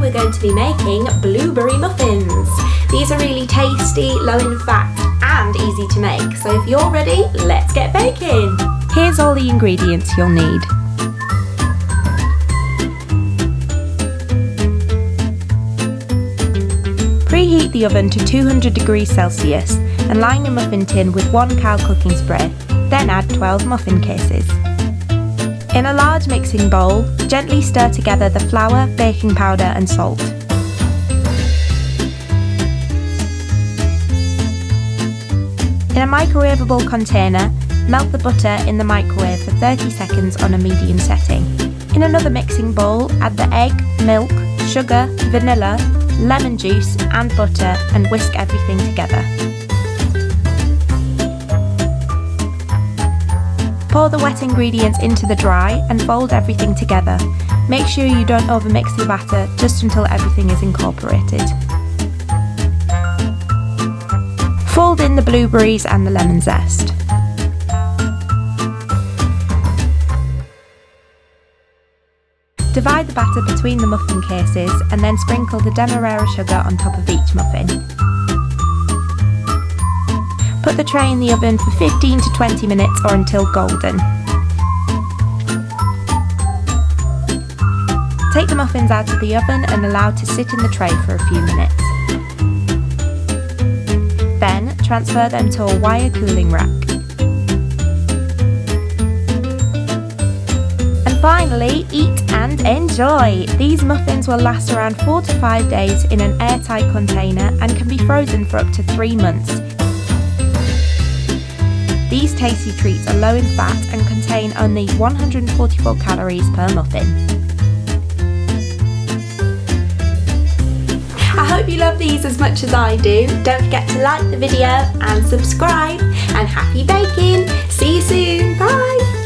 we're going to be making blueberry muffins. These are really tasty, low in fat and easy to make. So if you're ready, let's get baking. Here's all the ingredients you'll need. Preheat the oven to 200 degrees Celsius and line your muffin tin with 1 cow cooking spray, then add 12 muffin cases. In a large mixing bowl, gently stir together the flour, baking powder and salt. In a microwaveable container, melt the butter in the microwave for 30 seconds on a medium setting. In another mixing bowl, add the egg, milk, sugar, vanilla, lemon juice and butter and whisk everything together. Pour the wet ingredients into the dry and fold everything together. Make sure you don't overmix the batter just until everything is incorporated. Fold in the blueberries and the lemon zest. Divide the batter between the muffin cases and then sprinkle the Demerara sugar on top of each muffin. Put the tray in the oven for 15 to 20 minutes or until golden. Take the muffins out of the oven and allow to sit in the tray for a few minutes. Then transfer them to a wire cooling rack. And finally, eat and enjoy! These muffins will last around 4 to 5 days in an airtight container and can be frozen for up to 3 months. These tasty treats are low in fat and contain only 144 calories per muffin. I hope you love these as much as I do. Don't forget to like the video and subscribe, and happy baking! See you soon, bye!